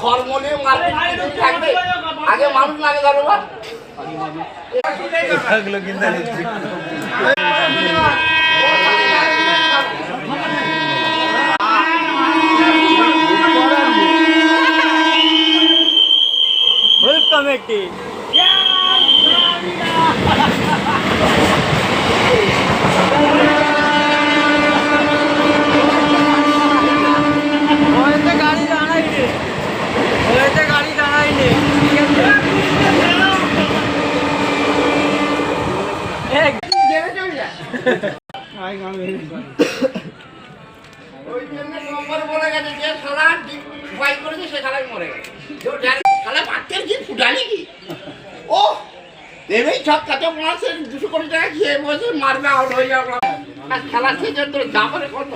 হরমোনে থাকবে আগে মানুষ লাগে ধরো কমিটি গাড়ি দাঁড়াইনি গাড়ি দাঁড়াইনি ওই জন্য নম্বর বলে গেছে যে শালা ভয় করেছে সে শালাই মরে গেছে শালা বাচ্চার কি ফুটালি কি ও দেবেই সব কাছে মাসের 200 কোটি টাকা খেয়ে বসে মারবে আউট হয়ে যাবে আর খেলা শেষ তোর দাম কত